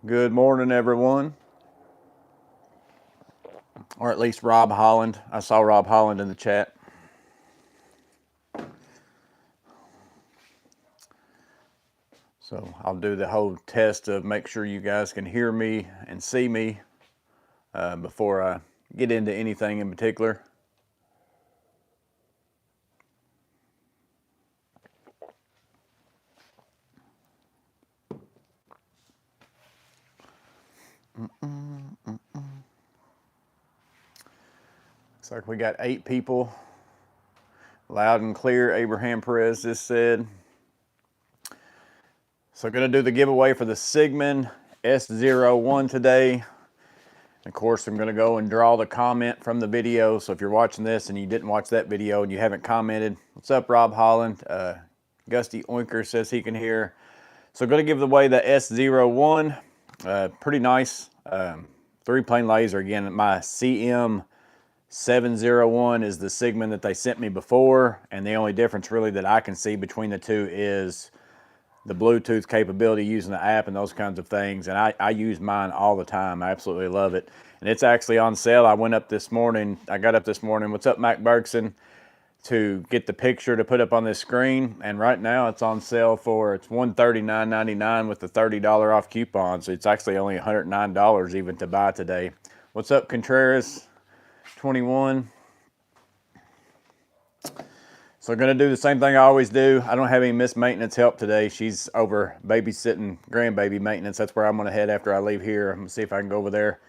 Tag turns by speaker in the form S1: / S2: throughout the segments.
S1: Good morning, everyone. Or at least Rob Holland. I saw Rob Holland in the chat. So I'll do the whole test of make sure you guys can hear me and see me before I get into anything in particular. Looks like we got 8 people. Loud and clear, Abraham Perez just said. So going to do the giveaway for the Cigman S01 today. Of course, I'm going to go and draw the comment from the video. So if you're watching this and you didn't watch that video and you haven't commented, what's up, Rob Holland? Gusty Oinker says he can hear. So going to give away the S01. Pretty nice 3-plane laser. Again, my CM701 is the Cigman that they sent me before. And the only difference really that I can see between the two is the Bluetooth capability using the app and those kinds of things. And I use mine all the time. I absolutely love it. And it's actually on sale. I went up this morning. I got up this morning. What's up, Mac Bergson? To get the picture to put up on this screen. And right now it's on sale for, it's $139.99 with the $30 off coupon. So it's actually only $109 even to buy today. What's up, Contreras 21? So I'm going to do the same thing I always do. I don't have any Miss Maintenance help today. She's over babysitting grandbaby maintenance. That's where I'm going to head after I leave here. I'm going to see if I can go over there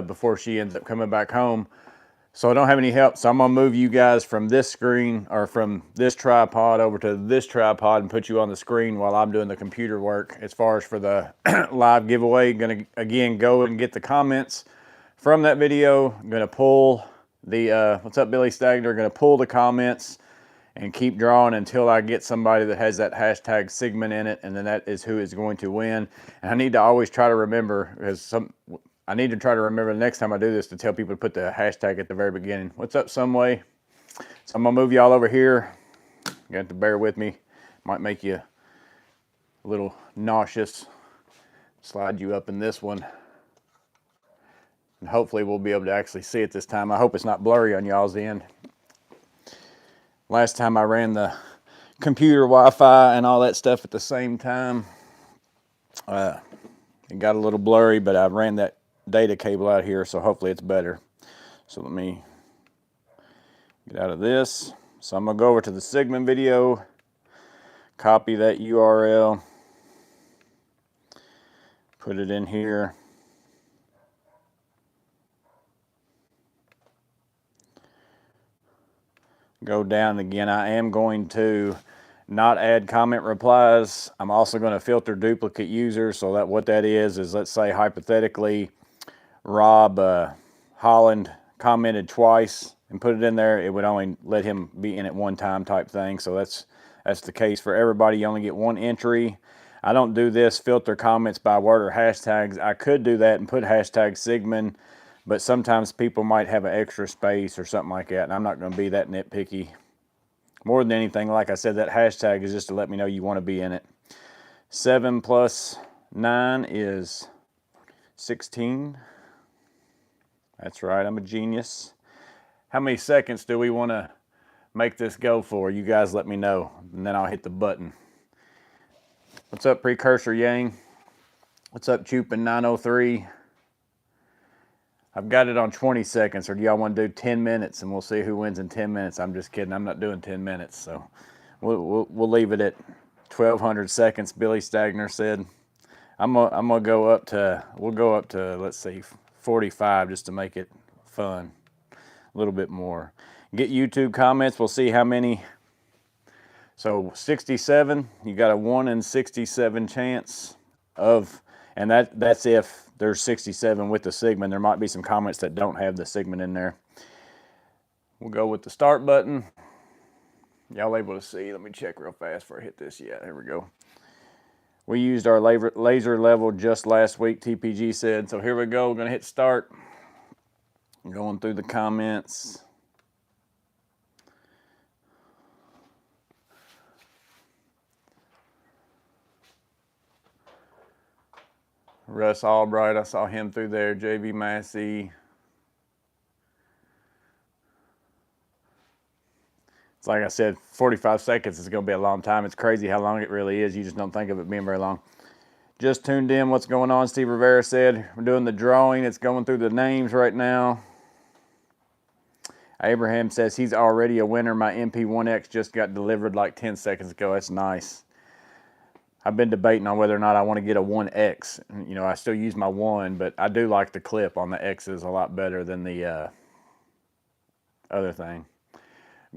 S1: before she ends up coming back home. So I don't have any help. So I'm going to move you guys from this screen or from this tripod over to this tripod and put you on the screen while I'm doing the computer work. As far as for the live giveaway, going to again go and get the comments from that video. I'm going to pull the, what's up, Billy Stagner? Going to pull the comments and keep drawing until I get somebody that has that hashtag Cigman in it, and then that is who is going to win. And I need to always try to remember, because I need to try to remember the next time I do this to tell people to put the hashtag at the very beginning. What's up, Someway? So I'm gonna move you all over here. You have to bear with me. Might make you a little nauseous. Slide you up in this one. And hopefully we'll be able to actually see it this time. I hope it's not blurry on y'all's end. Last time I ran the computer Wi-Fi and all that stuff at the same time, it got a little blurry, but I ran that data cable out here, so hopefully it's better. So let me get out of this. So I'm going to go over to the Cigman video, copy that URL, put it in here. Go down again. I am going to not add comment replies. I'm also going to filter duplicate users. So that what that is let's say hypothetically Rob Holland commented twice and put it in there. It would only let him be in it one time type thing. So that's the case for everybody. You only get one entry. I don't do this filter comments by word or hashtags. I could do that and put hashtag Cigman, but sometimes people might have an extra space or something like that, and I'm not going to be that nitpicky. More than anything, like I said, that hashtag is just to let me know you want to be in it. 7 plus 9 is 16. That's right, I'm a genius. How many seconds do we want to make this go for? You guys let me know, and then I'll hit the button. What's up, Precursor Yang? What's up, Chupin 903? I've got it on 20 seconds, or do y'all want to do 10 minutes and we'll see who wins in 10 minutes? I'm just kidding. I'm not doing 10 minutes, so we'll leave it at 1,200 seconds, Billy Stagner said. I'm gonna go up to, we'll go up to, let's see, 45 just to make it fun. A little bit more. Get YouTube comments. We'll see how many. So 67, you got a 1 in 67 chance of, and that's if there's 67 with the Cigman. There might be some comments that don't have the Cigman in there. We'll go with the start button. Y'all able to see? Let me check real fast before I hit this. Yeah, there we go. We used our laser level just last week, TPG said. So here we go. We're going to hit start. I'm going through the comments. Russ Albright, I saw him through there. JV Massey. It's like I said, 45 seconds is going to be a long time. It's crazy how long it really is. You just don't think of it being very long. Just tuned in. What's going on? Steve Rivera said, we're doing the drawing. It's going through the names right now. Abraham says he's already a winner. My MP1X just got delivered like 10 seconds ago. That's nice. I've been debating on whether or not I want to get a 1X. You know, I still use my 1, but I do like the clip on the X's a lot better than the other thing.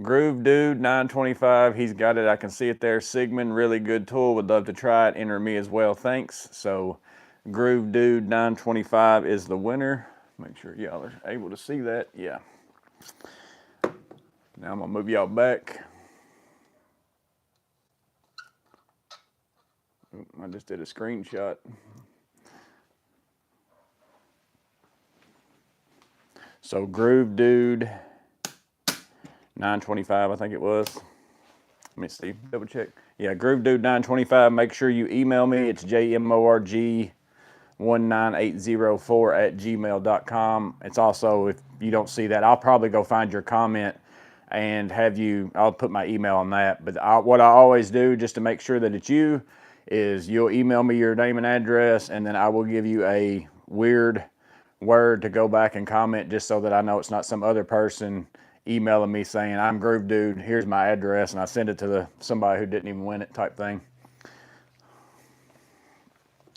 S1: Groove Dude 925, he's got it. I can see it there. Cigman, really good tool. Would love to try it. Enter me as well. Thanks. So Groove Dude 925 is the winner. Make sure y'all are able to see that. Yeah. Now I'm going to move y'all back. I just did a screenshot. So Groove Dude 925, I think it was. Let me see, double check. Yeah, Groove Dude 925. Make sure you email me. It's jmorg19804@gmail.com. It's also, if you don't see that, I'll probably go find your comment and have you, I'll put my email on that. But what I always do, just to make sure that it's you, is you'll email me your name and address, and then I will give you a weird word to go back and comment, just so that I know it's not some other person emailing me saying, I'm Groove Dude, here's my address, and I send it to somebody who didn't even win it type thing.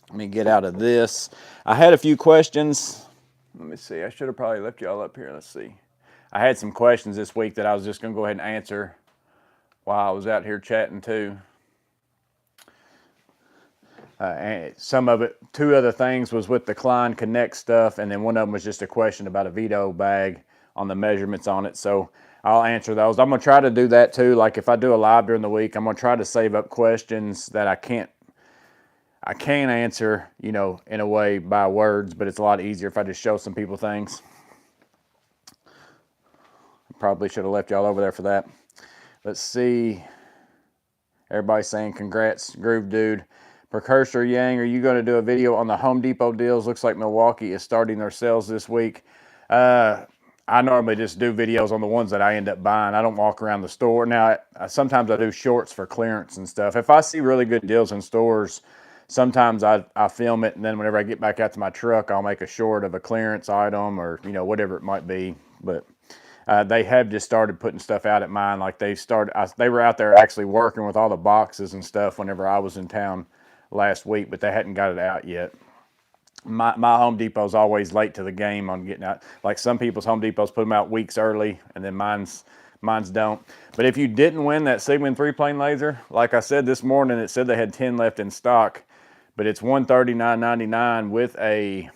S1: Let me get out of this. I had a few questions. Let me see. I should have probably left y'all up here. Let's see. I had some questions this week that I was just going to go ahead and answer while I was out here chatting too. And some of it, two other things was with the Klein Connect stuff, and then one of them was just a question about a veto bag on the measurements on it. So I'll answer those. I'm going to try to do that too. Like if I do a live during the week, I'm going to try to save up questions that I can answer, you know, in a way by words, but it's a lot easier if I just show some people things. Probably should have left y'all over there for that. Let's see. Everybody's saying congrats, Groove Dude. Precursor Yang, are you going to do a video on the Home Depot deals? Looks like Milwaukee is starting their sales this week. I normally just do videos on the ones that I end up buying. I don't walk around the store. Now, sometimes I do shorts for clearance and stuff. If I see really good deals in stores, sometimes I film it, and then whenever I get back out to my truck, I'll make a short of a clearance item or, you know, whatever it might be. But they have just started putting stuff out at mine. Like they were out there actually working with all the boxes and stuff whenever I was in town last week, but they hadn't got it out yet. My Home Depot's always late to the game on getting out. Like some people's Home Depots put them out weeks early, and then mine's don't. But if you didn't win that Cigman 3-plane laser, like I said this morning, it said they had 10 left in stock, but it's $139.99 with a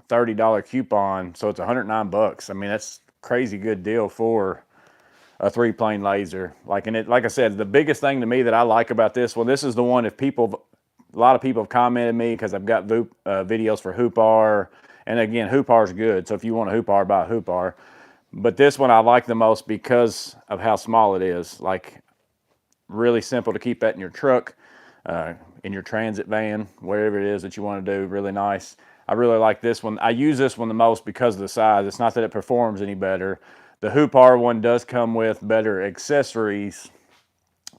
S1: $30 coupon, so it's $109. I mean, that's a crazy good deal for a 3-plane laser. Like I said, the biggest thing to me that I like about this one, this is the one, a lot of people have commented me because I've got videos for Hoopar, and again, Hoopar's good, so if you want a Hoopar, buy a Hoopar. But this one I like the most because of how small it is. Like, really simple to keep that in your truck, in your transit van, wherever it is that you want to do, really nice. I really like this one. I use this one the most because of the size. It's not that it performs any better. The Hoopar one does come with better accessories,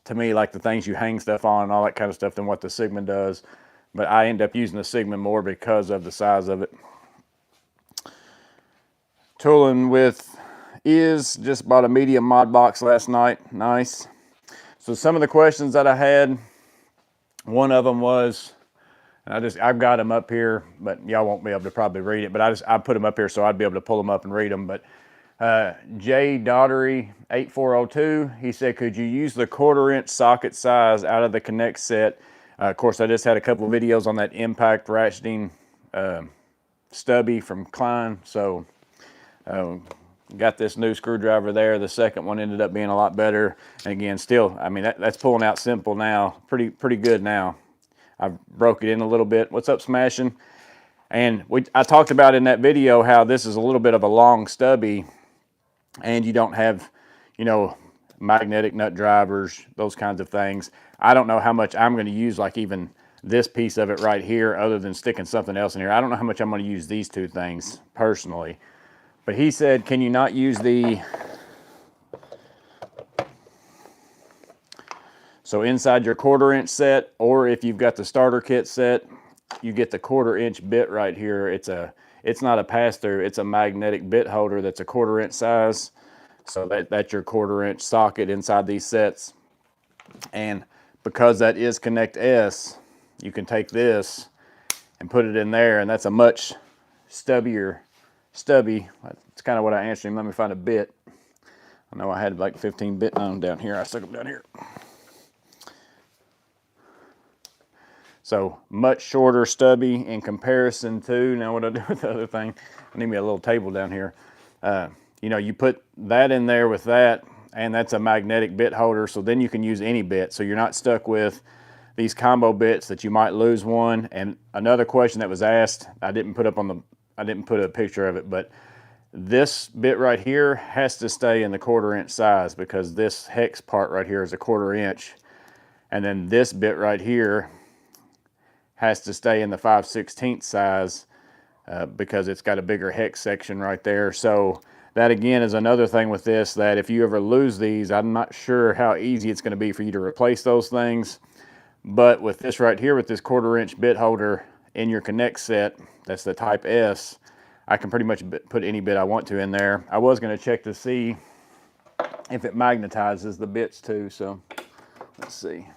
S1: to me, like the things you hang stuff on and all that kind of stuff, than what the Cigman does. But I end up using the Cigman more because of the size of it. Tooling with just bought a medium mod box last night. Nice. So some of the questions that I had, one of them was, I've got them up here, but y'all won't be able to probably read it, but I put them up here so I'd be able to pull them up and read them. But J Daughtery 8402, he said, could you use the 1/4-inch socket size out of the Connect set? Of course, I just had a couple of videos on that impact ratcheting stubby from Klein, so got this new screwdriver there. The second one ended up being a lot better, and again, still, I mean, that's pulling out simple now, pretty good now. I broke it in a little bit. What's up, Smashing? And I talked about in that video how this is a little bit of a long stubby, and you don't have, you know, magnetic nut drivers, those kinds of things. I don't know how much I'm going to use, like even this piece of it right here other than sticking something else in here. I don't know how much I'm going to use these two things personally. But he said, can you not use the... So inside your 1/4 inch set, or if you've got the starter kit set, you get the 1/4 inch bit right here. It's not a pass-through, it's a magnetic bit holder that's a 1/4 inch size. So that's your 1/4 inch socket inside these sets. And because that is Connect S, you can take this and put it in there, and that's a much stubby. That's kind of what I answered him. Let me find a bit. I know I had like 15 bit on down here. I stuck them down here. So much shorter stubby in comparison to, now what I do with the other thing, I need me a little table down here. You know, you put that in there with that, and that's a magnetic bit holder, so then you can use any bit. So you're not stuck with these combo bits that you might lose one. And another question that was asked, I didn't put a picture of it, but this bit right here has to stay in the 1/4 inch size because this hex part right here is a 1/4 inch. And then this bit right here has to stay in the 5/16 size because it's got a bigger hex section right there. So that again is another thing with this, that if you ever lose these, I'm not sure how easy it's going to be for you to replace those things. But with this right here, with this 1/4 inch bit holder in your Connect set, that's the Type S, I can pretty much put any bit I want to in there. I was going to check to see if it magnetizes the bits too, so let's see.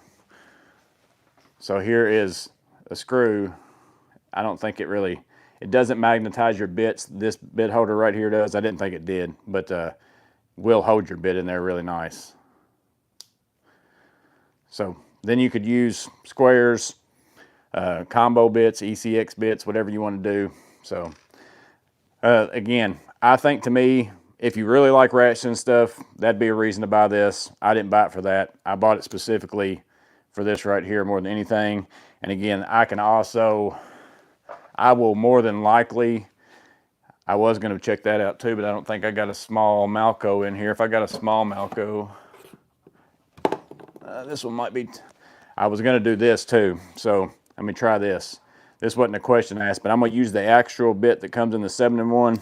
S1: So here is a screw. I don't think it doesn't magnetize your bits. This bit holder right here does. I didn't think it did, but will hold your bit in there really nice. So then you could use squares, combo bits, ECX bits, whatever you want to do. So again, I think to me, if you really like ratcheting stuff, that'd be a reason to buy this. I didn't buy it for that. I bought it specifically for this right here more than anything. And again, I will more than likely, I was going to check that out too, but I don't think I got a small Malco in here. If I got a small Malco, this one might be, I was going to do this too. So let me try this. This wasn't a question asked, but I'm going to use the actual bit that comes in the 7-in-1.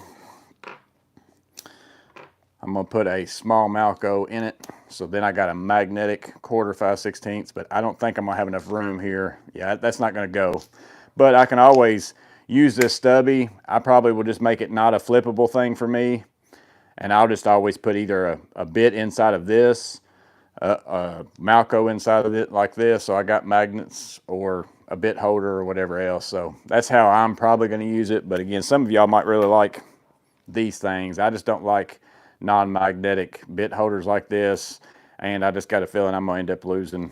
S1: I'm going to put a small Malco in it. So then I got a magnetic 1/4 5/16, but I don't think I'm going to have enough room here. Yeah, that's not going to go. But I can always use this stubby. I probably will just make it not a flippable thing for me. And I'll just always put either a bit inside of this, a Malco inside of it like this, so I got magnets, or a bit holder or whatever else. So that's how I'm probably going to use it. But again, some of y'all might really like these things. I just don't like non-magnetic bit holders like this, and I just got a feeling I'm going to end up losing,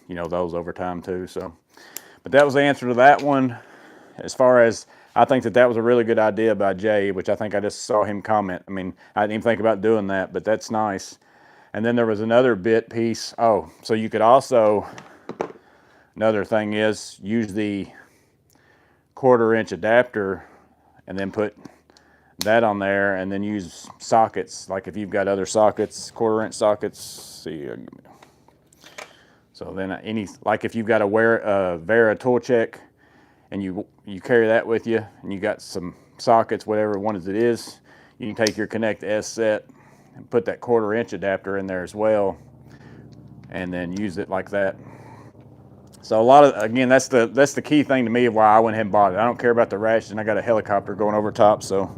S1: you know, those over time too. So, but that was the answer to that one. As far as, I think that was a really good idea by Jay, which I think I just saw him comment. I mean, I didn't even think about doing that, but that's nice. And then there was another bit piece. Oh, so you could also, another thing is, use the 1/4 inch adapter and then put that on there, and then use sockets. Like if you've got other sockets, 1/4 inch sockets, see, so then like if you've got a Vera tool check and you carry that with you, and you got some sockets, whatever one it is, you can take your Connect S set and put that 1/4 inch adapter in there as well, and then use it like that. So a lot of, again, that's the key thing to me of why I went ahead and bought it. I don't care about the ratchet. I got a helicopter going over top, so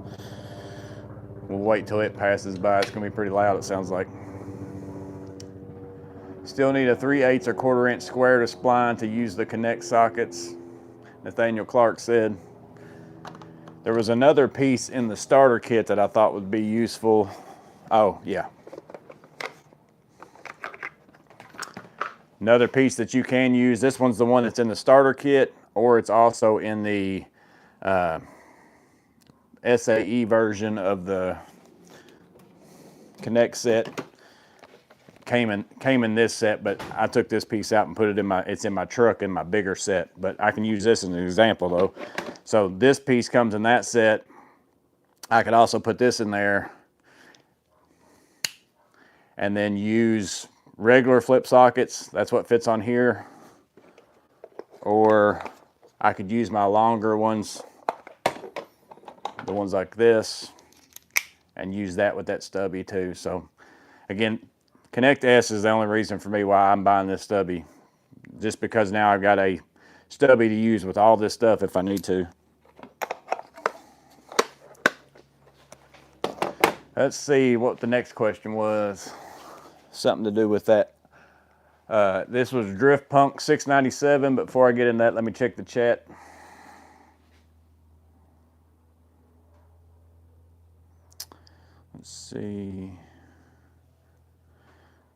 S1: we'll wait till it passes by. It's gonna be pretty loud, it sounds like. Still need a 3/8 or 1/4 inch square to spline to use the Connect sockets, Nathaniel Clark said. There was another piece in the starter kit that I thought would be useful. Oh, yeah. Another piece that you can use, this one's the one that's in the starter kit, or it's also in the SAE version of the Connect set. Came in this set, but I took this piece out and put it in it's in my truck in my bigger set, but I can use this as an example though. So this piece comes in that set. I could also put this in there and then use regular flip sockets. That's what fits on here. or I could use my longer ones, the ones like this, and use that with that stubby too. So again, Connect S is the only reason for me why I'm buying this stubby, just because now I've got a stubby to use with all this stuff if I need to. Let's see what the next question was. Something to do with that. This was Drift Punk 697, but before I get into that, let me check the chat. Let's see.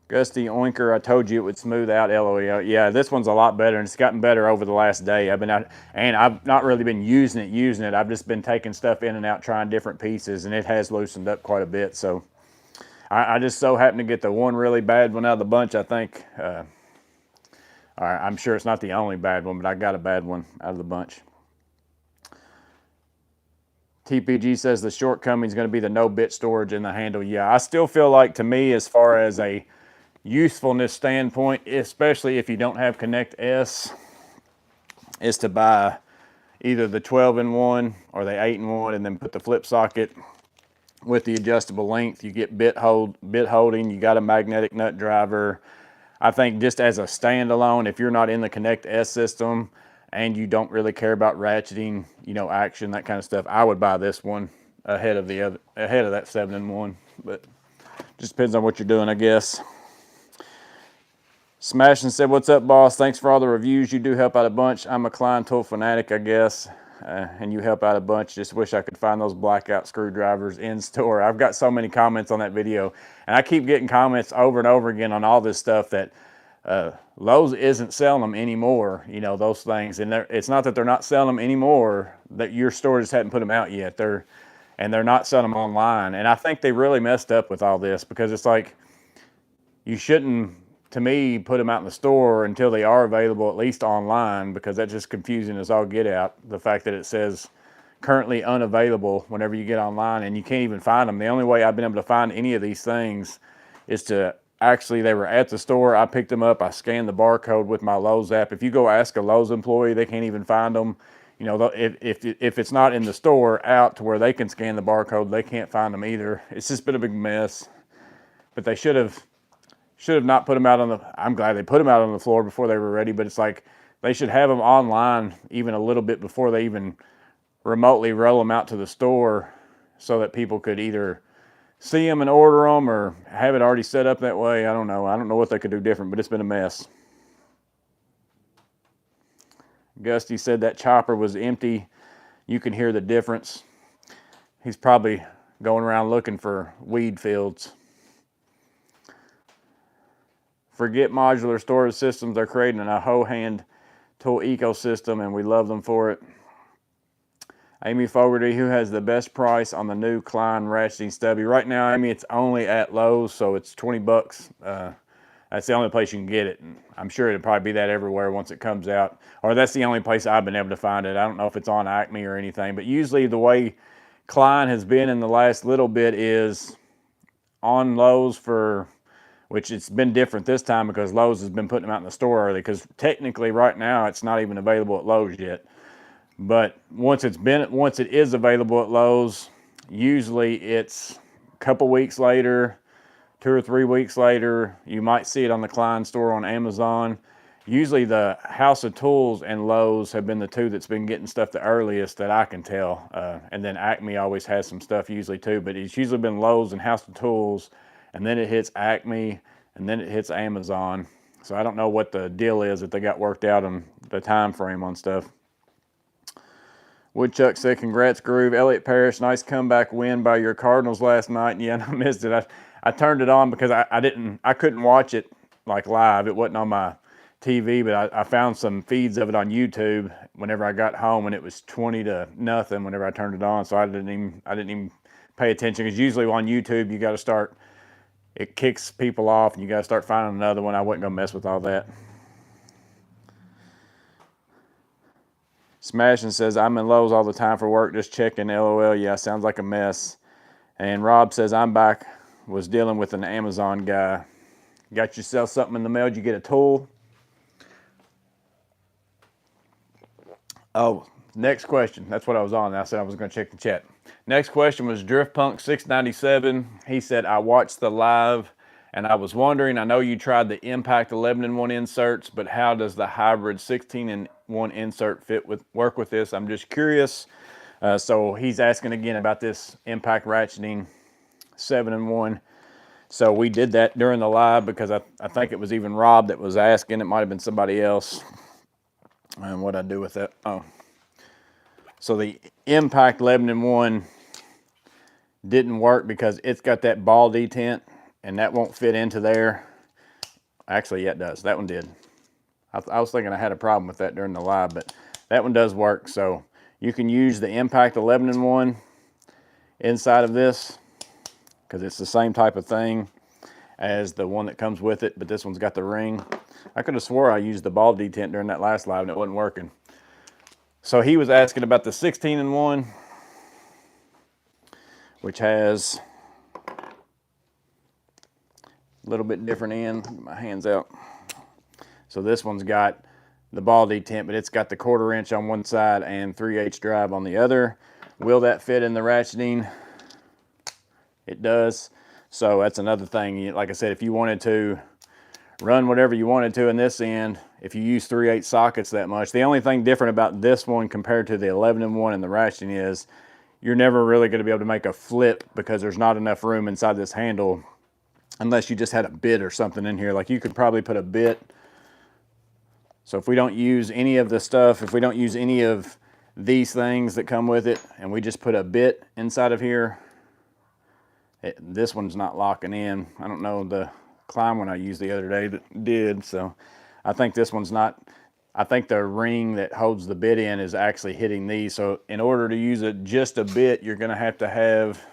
S1: Gusty Oinker, I told you it would smooth out, LOL. Yeah, this one's a lot better, and it's gotten better over the last day. I've not really been using it. I've just been taking stuff in and out, trying different pieces, and it has loosened up quite a bit. So I just so happened to get the one really bad one out of the bunch, I think. I'm sure it's not the only bad one, but I got a bad one out of the bunch. TPG says the shortcoming is going to be the no bit storage in the handle. Yeah, I still feel like, to me, as far as a usefulness standpoint, especially if you don't have Connect S, is to buy either the 12-in-1 or the 8-in-1 and then put the flip socket with the adjustable length. You get bit holding, you got a magnetic nut driver. I think just as a standalone, if you're not in the Connect S system and you don't really care about ratcheting, you know, action, that kind of stuff, I would buy this one ahead of that 7-in-1. But just depends on what you're doing, I guess. Smash and said, what's up, boss? Thanks for all the reviews. You do help out a bunch. I'm a Klein tool fanatic, I guess, and you help out a bunch. Just wish I could find those blackout screwdrivers in store. I've got so many comments on that video, and I keep getting comments over and over again on all this stuff that Lowe's isn't selling them anymore, you know, those things. And it's not that they're not selling them anymore, that your store just hadn't put them out yet. They're not selling them online. And I think they really messed up with all this, because it's like, you shouldn't, to me, put them out in the store until they are available, at least online, because that's just confusing as all get out. The fact that it says currently unavailable whenever you get online and you can't even find them. The only way I've been able to find any of these things is to actually, they were at the store, I picked them up, I scanned the barcode with my Lowe's app. If you go ask a Lowe's employee, they can't even find them. You know, if it's not in the store out to where they can scan the barcode, they can't find them either. It's just been a big mess. But they should have not put them out on the, I'm glad they put them out on the floor before they were ready, but it's like they should have them online even a little bit before they even remotely roll them out to the store, so that people could either see them and order them or have it already set up that way. I don't know what they could do different, but it's been a mess. Gusty said that chopper was empty. You can hear the difference. He's probably going around looking for weed fields. Forget modular storage systems. They're creating a whole hand tool ecosystem, and we love them for it. Amy Fogarty, who has the best price on the new Klein ratcheting stubby? Right now, Amy, it's only at Lowe's, so it's 20 bucks. That's the only place you can get it. And I'm sure it'll probably be that everywhere once it comes out. Or that's the only place I've been able to find it. I don't know if it's on Acme or anything, but usually the way Klein has been in the last little bit is on Lowe's for, which it's been different this time because Lowe's has been putting them out in the store early, because technically right now it's not even available at Lowe's yet. But once it is available at Lowe's, usually it's a couple weeks later, 2 or 3 weeks later. You might see it on the Klein store on Amazon. Usually the House of Tools and Lowe's have been the two that's been getting stuff the earliest that I can tell. And then Acme always has some stuff usually too, but it's usually been Lowe's and House of Tools, and then it hits Acme, and then it hits Amazon. So I don't know what the deal is, if they got worked out on the time frame on stuff. Woodchuck said, congrats, Groove. Elliott Parrish, nice comeback win by your Cardinals last night. And yeah, I missed it. I turned it on because I couldn't watch it like live. It wasn't on my TV, but I found some feeds of it on YouTube whenever I got home, and it was 20-0 whenever I turned it on. So I didn't even pay attention, because usually on YouTube you got to start, it kicks people off and you got to start finding another one. I wasn't gonna mess with all that. Smashing says, I'm in Lowe's all the time for work, just checking. LOL. Yeah, sounds like a mess. And Rob says, I'm back, was dealing with an Amazon guy. Got yourself something in the mail? Did you get a tool? Oh, next question. That's what I was on. I said I was going to check the chat. Next question was Drift Punk 697. He said, I watched the live and I was wondering, I know you tried the Impact 11-in-1 inserts, but how does the hybrid 16-in-1 insert work with this? I'm just curious. So he's asking again about this Impact ratcheting 7-in-1. So we did that during the live because I think it was even Rob that was asking. It might have been somebody else. And what I do with that? Oh. So the Impact 11-in-1 didn't work because it's got that ball detent and that won't fit into there. Actually, yeah, it does. That one did. I was thinking I had a problem with that during the live, but that one does work. So you can use the Impact 11-in-1 inside of this because it's the same type of thing as the one that comes with it, but this one's got the ring. I could have swore I used the ball detent during that last live and it wasn't working. So he was asking about the 16-in-1, which has a little bit different end. Get my hands out. So this one's got the ball detent, but it's got the 1/4 inch on one side and 3/8 drive on the other. Will that fit in the ratcheting? It does. So that's another thing. Like I said, if you wanted to run whatever you wanted to in this end, if you use 3/8 sockets that much, the only thing different about this one compared to the 11-in-1 and the ratcheting is you're never really going to be able to make a flip because there's not enough room inside this handle unless you just had a bit or something in here. Like you could probably put a bit. So if we don't use any of the stuff, if we don't use any of these things that come with it, and we just put a bit inside of here, this one's not locking in. I don't know, the Klein one I used the other day that did. So I think this one's not. I think the ring that holds the bit in is actually hitting these. So in order to use it just a bit, you're going to have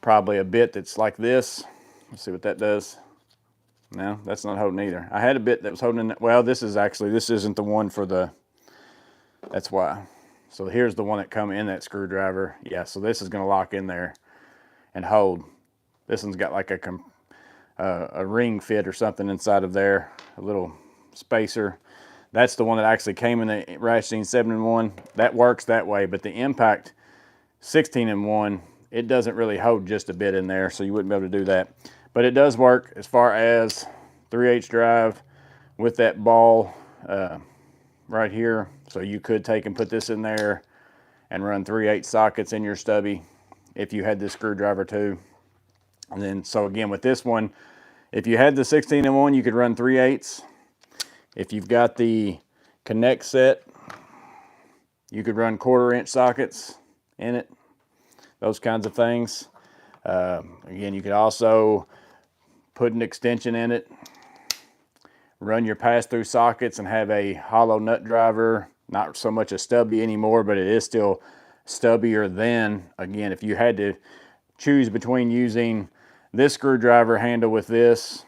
S1: probably a bit that's like this. Let's see what that does. No, that's not holding either. I had a bit that was holding in. Well, this isn't the one for the, that's why. So here's the one that come in that screwdriver. Yeah, so this is going to lock in there and hold. This one's got like a ring fit or something inside of there, a little spacer. That's the one that actually came in the ratcheting 7-in-1. That works that way, but the Impact 16-in-1, it doesn't really hold just a bit in there, so you wouldn't be able to do that. But it does work as far as 3/8 drive with that ball right here. So you could take and put this in there and run 3/8 sockets in your stubby if you had this screwdriver too. And then, so again, with this one, if you had the 16-in-1, you could run 3/8. If you've got the Connect set, you could run 1/4 inch sockets in it, those kinds of things. Again, you could also put an extension in it, run your pass-through sockets and have a hollow nut driver, not so much a stubby anymore, but it is still stubbier than, again, if you had to choose between using this screwdriver handle with this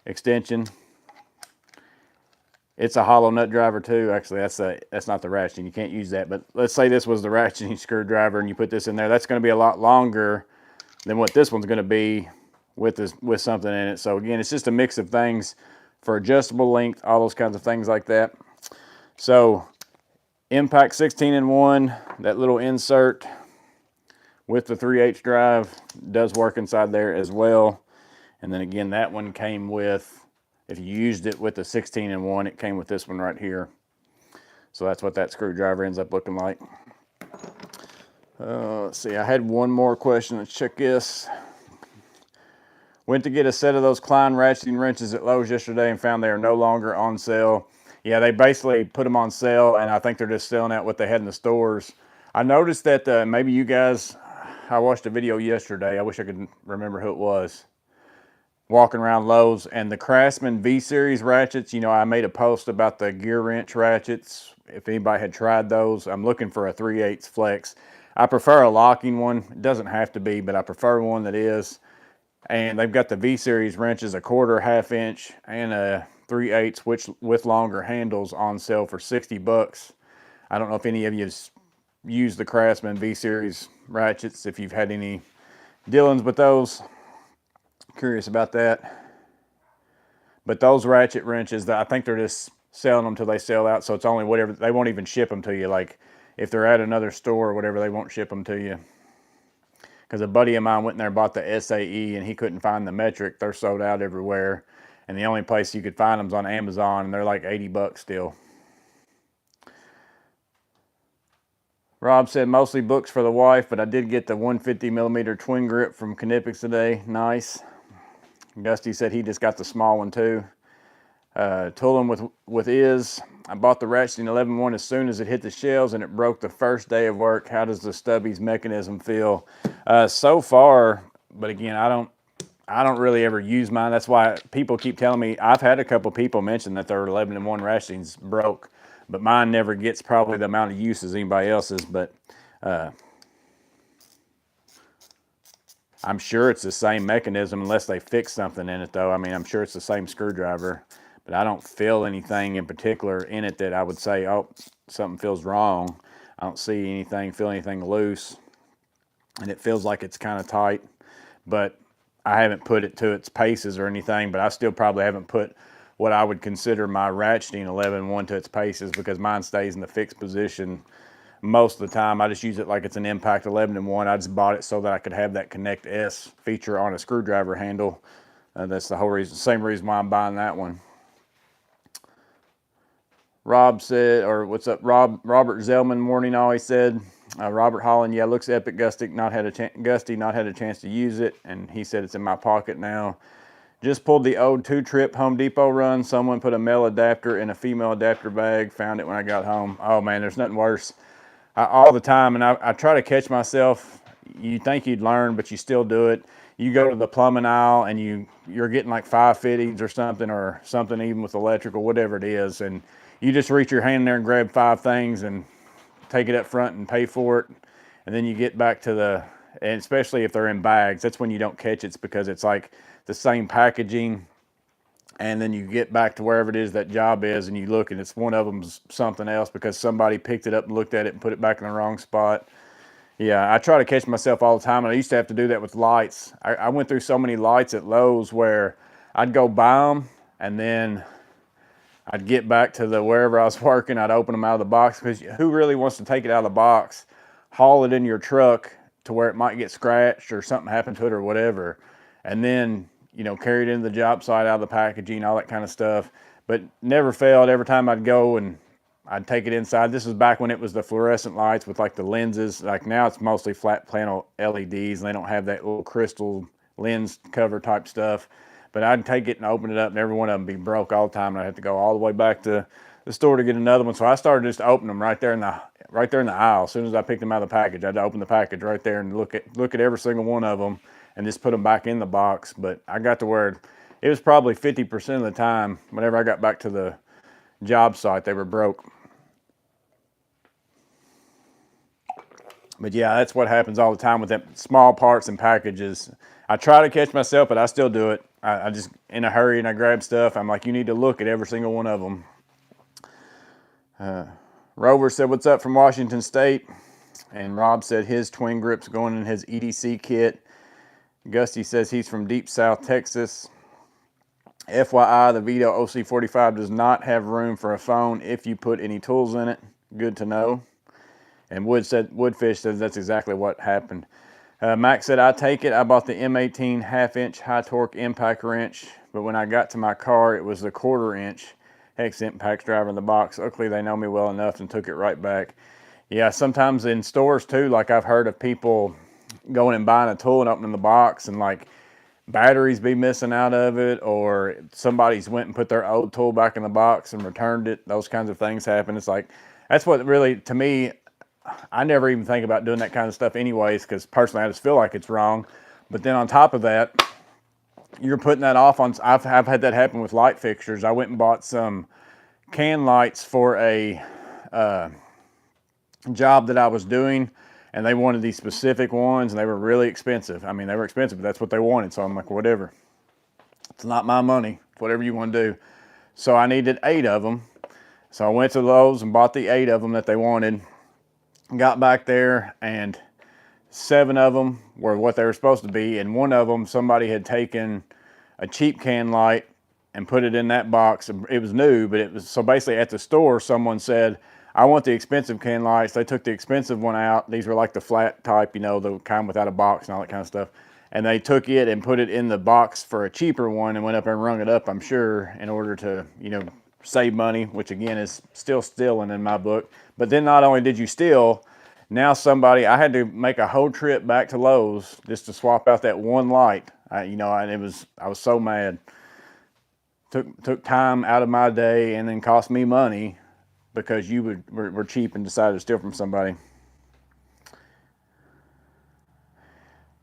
S1: extension. It's a hollow nut driver too. Actually, that's not the ratcheting. You can't use that. But let's say this was the ratcheting screwdriver and you put this in there. That's going to be a lot longer than what this one's going to be with something in it. So again, it's just a mix of things for adjustable length, all those kinds of things like that. So Impact 16-in-1, that little insert with the 3/8 drive does work inside there as well. And then again, that one came with, if you used it with the 16-in-1, it came with this one right here. So that's what that screwdriver ends up looking like. Let's see, I had one more question. Let's check this. Went to get a set of those Klein ratcheting wrenches at Lowe's yesterday and found they are no longer on sale. Yeah, they basically put them on sale, and I think they're just selling out what they had in the stores. I noticed that maybe you guys, I watched a video yesterday. I wish I could remember who it was. Walking around Lowe's, and the Craftsman V-Series ratchets, you know, I made a post about the gear wrench ratchets. If anybody had tried those, I'm looking for a 3/8 flex. I prefer a locking one. It doesn't have to be, but I prefer one that is. And they've got the V-Series wrenches, a 1/4, 1/2 inch, and a 3/8, which with longer handles, on sale for $60. I don't know if any of you used the Craftsman V-Series ratchets, if you've had any dealings with those. Curious about that. But those ratchet wrenches, I think they're just selling them till they sell out. So it's only whatever, they won't even ship them to you. Like if they're at another store or whatever, they won't ship them to you. Because a buddy of mine went in there and bought the SAE and he couldn't find the metric. They're sold out everywhere. And the only place you could find them's on Amazon, and they're like 80 bucks still. Rob said mostly books for the wife, but I did get the 150 millimeter twin grip from Knipex today. Nice. Gusty said he just got the small one too. Tooling with I bought the ratcheting 11-1 as soon as it hit the shelves, and it broke the first day of work. How does the Stubbies mechanism feel? So far, but again, I don't really ever use mine. That's why people keep telling me. I've had a couple people mention that their 11-1 ratchetings broke, but mine never gets probably the amount of use as anybody else's. But I'm sure it's the same mechanism unless they fix something in it, though. I mean, I'm sure it's the same screwdriver, but I don't feel anything in particular in it that I would say, oh, something feels wrong. I don't see anything, feel anything loose, and it feels like it's kind of tight, but I haven't put it to its paces or anything, but I still probably haven't put what I would consider my ratcheting 11-1 to its paces, because mine stays in the fixed position most of the time. I just use it like it's an Impact 11-1. I just bought it so that I could have that Connect S feature on a screwdriver handle. That's the whole reason, same reason why I'm buying that one. Rob said, or what's up, Robert Zellman, morning all, he said, Robert Holland, yeah, looks epic. Gusty not had a chance to use it, and he said it's in my pocket now. Just pulled the old 2-trip Home Depot run. Someone put a male adapter in a female adapter bag. Found it when I got home. Oh man, there's nothing worse. All the time, and I try to catch myself. You think you'd learn, but you still do it. You go to the plumbing aisle and you're getting like 5 fittings or something even with electrical, whatever it is, and you just reach your hand in there and grab 5 things and take it up front and pay for it. And then you get back to and especially if they're in bags, that's when you don't catch it. It's because it's like the same packaging. And then you get back to wherever it is that job is, and you look, and it's one of them's something else because somebody picked it up and looked at it and put it back in the wrong spot. Yeah, I try to catch myself all the time, and I used to have to do that with lights. I went through so many lights at Lowe's where I'd go buy them, and then I'd get back to wherever I was working. I'd open them out of the box, because who really wants to take it out of the box, haul it in your truck to where it might get scratched or something happen to it or whatever, and then carry it into the job site out of the packaging, all that kind of stuff. But never failed. Every time I'd go and I'd take it inside. This was back when it was the fluorescent lights with like the lenses. Like now it's mostly flat panel LEDs, and they don't have that little crystal lens cover type stuff. But I'd take it and open it up, and every one of them be broke all the time, and I'd have to go all the way back to the store to get another one. So I started just opening them right there in the aisle. As soon as I picked them out of the package, I'd open the package right there and look at every single one of them, and just put them back in the box. But I got to where it was probably 50% of the time, whenever I got back to the job site, they were broke. But yeah, that's what happens all the time with that small parts and packages. I try to catch myself, but I still do it. I just, in a hurry, and I grab stuff. I'm like, you need to look at every single one of them. Rover said, what's up from Washington State? And Rob said his twin grip's going in his EDC kit. Gusty says he's from deep South Texas. FYI, the Vito OC45 does not have room for a phone if you put any tools in it. Good to know. And Woodfish says that's exactly what happened. Max said, I take it. I bought the M18 half-inch high-torque impact wrench, but when I got to my car, it was the 1/4-inch hex impact driver in the box. Luckily, they know me well enough and took it right back. Yeah, sometimes in stores, too, like I've heard of people going and buying a tool and opening the box, and like batteries be missing out of it, or somebody's went and put their old tool back in the box and returned it. Those kinds of things happen. It's like, that's what really, to me, I never even think about doing that kind of stuff anyways, because personally I just feel like it's wrong. But then on top of that, you're putting that off on, I've had that happen with light fixtures. I went and bought some can lights for a job that I was doing, and they wanted these specific ones, and they were really expensive. I mean, they were expensive, but that's what they wanted. So I'm like, whatever. It's not my money. It's whatever you want to do. So I needed 8 of them. So I went to Lowe's and bought the 8 of them that they wanted. Got back there, and 7 of them were what they were supposed to be, and one of them, somebody had taken a cheap can light and put it in that box. It was new, but it was, so basically at the store, someone said, I want the expensive can lights. They took the expensive one out. These were like the flat type, you know, the kind without a box and all that kind of stuff. And they took it and put it in the box for a cheaper one and went up and rung it up, I'm sure, in order to, you know, save money, which again is still stealing in my book. But then not only did you steal, now somebody, I had to make a whole trip back to Lowe's just to swap out that one light. You know, I was so mad. Took time out of my day and then cost me money because you were cheap and decided to steal from somebody.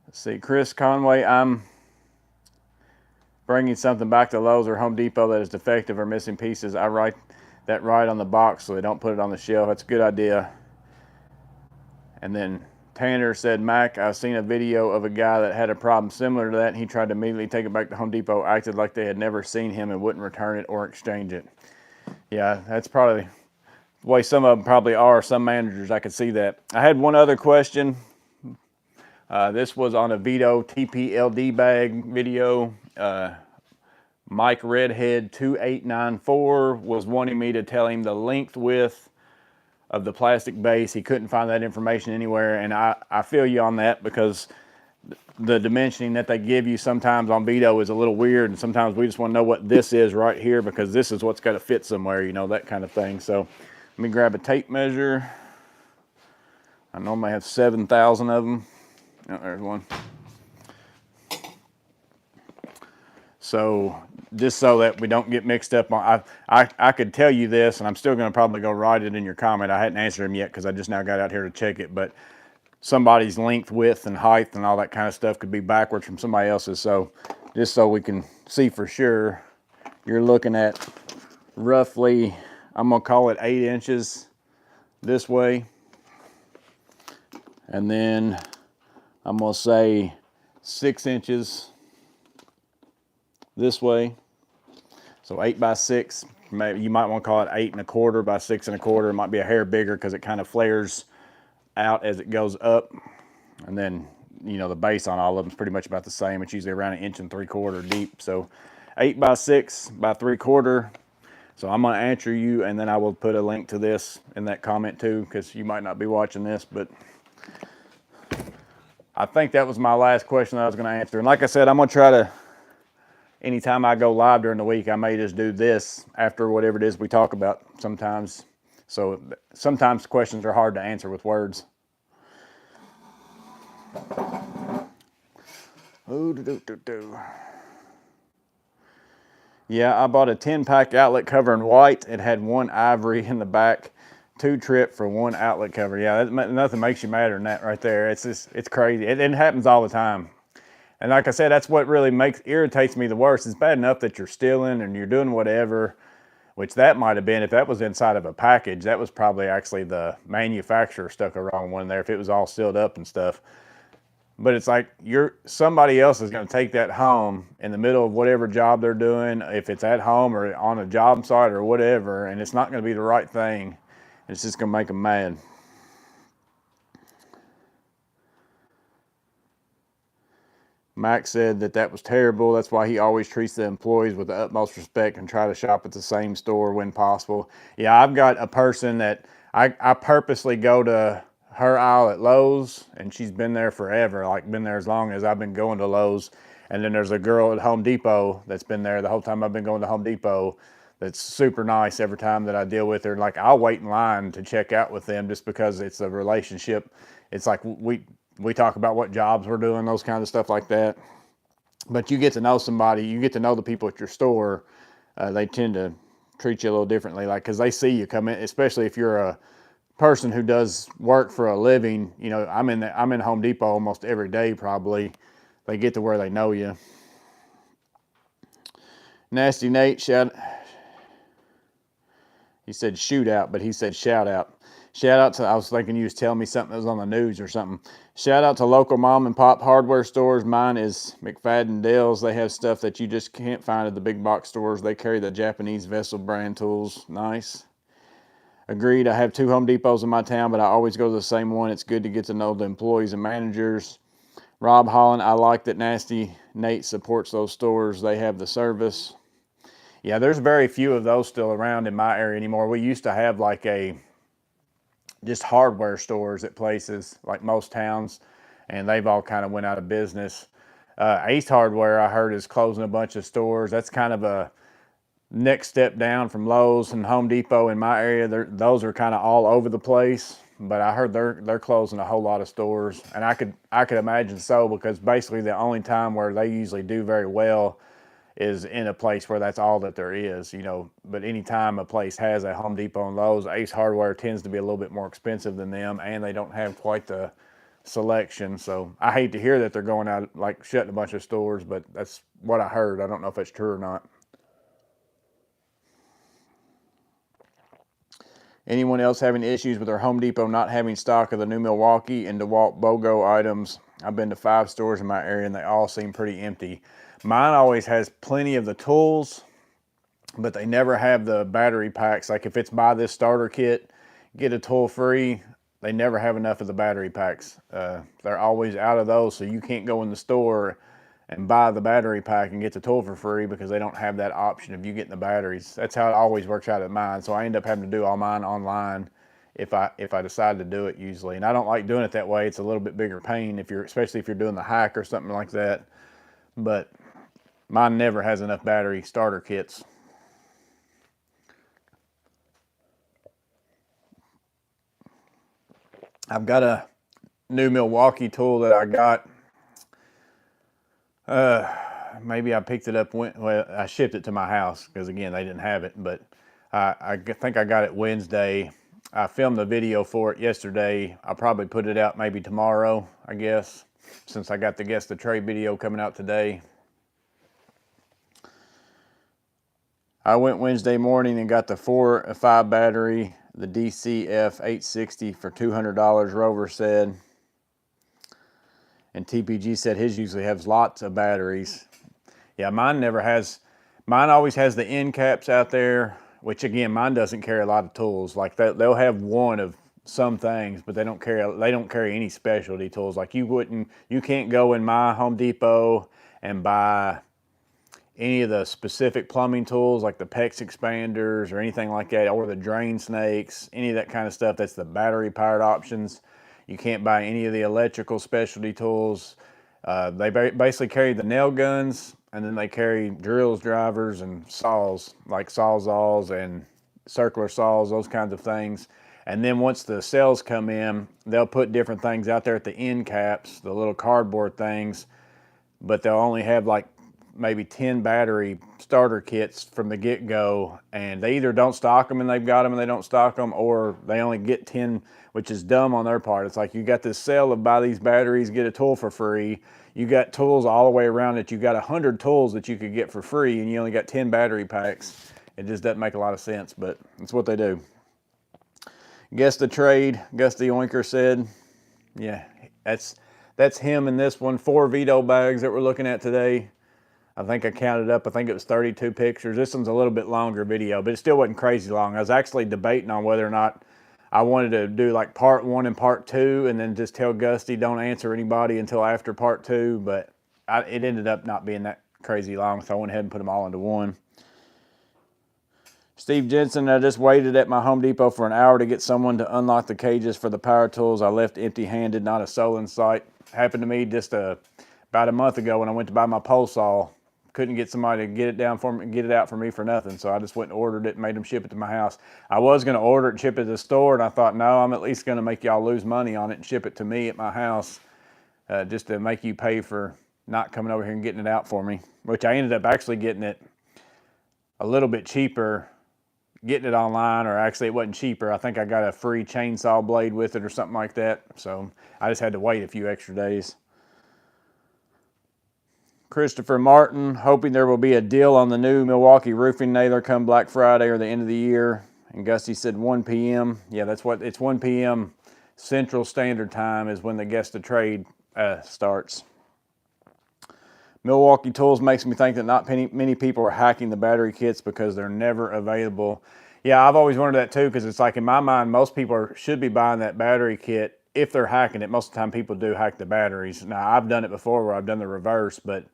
S1: Let's see, Chris Conway, I'm bringing something back to Lowe's or Home Depot that is defective or missing pieces. I write that right on the box so they don't put it on the shelf. That's a good idea. And then Tanner said, Mac, I've seen a video of a guy that had a problem similar to that, and he tried to immediately take it back to Home Depot, acted like they had never seen him and wouldn't return it or exchange it. Yeah, that's probably the way some of them probably are, some managers. I could see that. I had one other question. This was on a Vito TPLD bag video. Mike Redhead 2894 was wanting me to tell him the length width of the plastic base. He couldn't find that information anywhere, and I feel you on that, because the dimensioning that they give you sometimes on Vito is a little weird, and sometimes we just want to know what this is right here, because this is what's got to fit somewhere, you know, that kind of thing. So let me grab a tape measure. I normally have 7,000 of them. Oh, there's one. So just so that we don't get mixed up on, I could tell you this, and I'm still going to probably go write it in your comment. I hadn't answered them yet because I just now got out here to check it, but somebody's length, width, and height and all that kind of stuff could be backwards from somebody else's. So just so we can see for sure, you're looking at roughly, I'm going to call it 8 inches this way. And then I'm going to say 6 inches this way. So 8 by 6, maybe you might want to call it 8 1/4 by 6 1/4. It might be a hair bigger because it kind of flares out as it goes up. And then, you know, the base on all of them is pretty much about the same. It's usually around 1 3/4 inches deep. So 8 by 6 by 3/4. So I'm going to answer you, and then I will put a link to this in that comment too, because you might not be watching this. But I think that was my last question that I was going to answer. And like I said, I'm going to try to, anytime I go live during the week, I may just do this after whatever it is we talk about sometimes. So sometimes questions are hard to answer with words. Yeah, I bought a 10-pack outlet cover in white. It had 1 ivory in the back, 2 trip for 1 outlet cover. Yeah, nothing makes you madder than that right there. It's just, it's crazy. It happens all the time. And like I said, that's what really irritates me the worst. It's bad enough that you're stealing and you're doing whatever, which that might have been, if that was inside of a package, that was probably actually the manufacturer stuck a wrong one there if it was all sealed up and stuff. But it's like somebody else is going to take that home in the middle of whatever job they're doing, if it's at home or on a job site or whatever, and it's not going to be the right thing. It's just going to make them mad. Max said that was terrible. That's why he always treats the employees with the utmost respect and try to shop at the same store when possible. Yeah, I've got a person that I purposely go to her aisle at Lowe's, and she's been there forever, like been there as long as I've been going to Lowe's. And then there's a girl at Home Depot that's been there the whole time I've been going to Home Depot that's super nice every time that I deal with her. Like, I'll wait in line to check out with them just because it's a relationship. It's like we talk about what jobs we're doing, those kind of stuff like that. But you get to know somebody, you get to know the people at your store, they tend to treat you a little differently, like, because they see you come in, especially if you're a person who does work for a living. You know, I'm in Home Depot almost every day probably. They get to where they know you. Nasty Nate, he said shootout, but he said shout out. Shout out to, I was thinking you was telling me something that was on the news or something. Shout out to local mom and pop hardware stores. Mine is McFadden Dell's. They have stuff that you just can't find at the big box stores. They carry the Japanese Vessel brand tools. Nice. Agreed. I have 2 Home Depots in my town, but I always go to the same one. It's good to get to know the employees and managers. Rob Holland, I like that Nasty Nate supports those stores. They have the service. Yeah, there's very few of those still around in my area anymore. We used to have like just hardware stores at places like most towns, and they've all kind of went out of business. Ace Hardware, I heard, is closing a bunch of stores. That's kind of a next step down from Lowe's and Home Depot in my area. Those are kind of all over the place, but I heard they're closing a whole lot of stores, and I could imagine so, because basically the only time where they usually do very well is in a place where that's all that there is, you know. But anytime a place has a Home Depot and Lowe's, Ace Hardware tends to be a little bit more expensive than them, and they don't have quite the selection. So I hate to hear that they're going out, like shutting a bunch of stores, but that's what I heard. I don't know if it's true or not. Anyone else having issues with their Home Depot not having stock of the new Milwaukee and DeWalt BOGO items? I've been to 5 stores in my area and they all seem pretty empty. Mine always has plenty of the tools, but they never have the battery packs. Like if it's buy this starter kit, get a tool free, they never have enough of the battery packs. They're always out of those, so you can't go in the store and buy the battery pack and get the tool for free, because they don't have that option of you getting the batteries. That's how it always works out at mine. So I end up having to do all mine online if I decide to do it usually. And I don't like doing it that way. It's a little bit bigger pain especially if you're doing the hack or something like that. But mine never has enough battery starter kits. I've got a new Milwaukee tool that I got. Maybe I picked it up well, I shipped it to my house because again they didn't have it, but I think I got it Wednesday. I filmed the video for it yesterday. I'll probably put it out maybe tomorrow, I guess, since I got the Guess the Trade video coming out today. I went Wednesday morning and got the 4 or 5 battery, the DCF 860 for $200, Rover said. And TPG said his usually has lots of batteries. Yeah, mine always has the end caps out there, which again, mine doesn't carry a lot of tools. Like they'll have one of some things, but they don't carry any specialty tools. Like you can't go in my Home Depot and buy any of the specific plumbing tools like the PEX expanders or anything like that, or the drain snakes, any of that kind of stuff. That's the battery powered options. You can't buy any of the electrical specialty tools. They basically carry the nail guns, and then they carry drills, drivers, and saws, like sawzalls and circular saws, those kinds of things. And then once the sales come in, they'll put different things out there at the end caps, the little cardboard things, but they'll only have like maybe 10 battery starter kits from the get-go, and they either don't stock them and they've got them and they don't stock them, or they only get 10, which is dumb on their part. It's like you got this sale of buy these batteries, get a tool for free. You got tools all the way around it. You got 100 tools that you could get for free, and you only got 10 battery packs. It just doesn't make a lot of sense, but that's what they do. Guess the Trade, Gus the Oinker said. Yeah, that's him in this one. 4 Vito bags that we're looking at today. I think I counted up, I think it was 32 pictures. This one's a little bit longer video, but it still wasn't crazy long. I was actually debating on whether or not I wanted to do like part 1 and part 2 and then just tell Gusty don't answer anybody until after part 2, but it ended up not being that crazy long, so I went ahead and put them all into one. Steve Jensen, I just waited at my Home Depot for an hour to get someone to unlock the cages for the power tools. I left empty-handed, not a soul in sight. Happened to me just about a month ago when I went to buy my pole saw. Couldn't get somebody to get it down for me, get it out for me for nothing. So I just went and ordered it and made them ship it to my house. I was going to order it and ship it to the store, and I thought, no, I'm at least going to make y'all lose money on it and ship it to me at my house, just to make you pay for not coming over here and getting it out for me, which I ended up actually getting it a little bit cheaper, getting it online, or actually it wasn't cheaper. I think I got a free chainsaw blade with it or something like that. So I just had to wait a few extra days. Christopher Martin, hoping there will be a deal on the new Milwaukee roofing nailer come Black Friday or the end of the year. And Gusty said 1 p.m. Yeah, it's 1 p.m. Central Standard Time is when the Guess the Trade starts. Milwaukee Tools makes me think that not many people are hacking the battery kits because they're never available. Yeah, I've always wondered that too, because it's like in my mind, most people should be buying that battery kit if they're hacking it. Most of the time people do hack the batteries. Now, I've done it before where I've done the reverse, but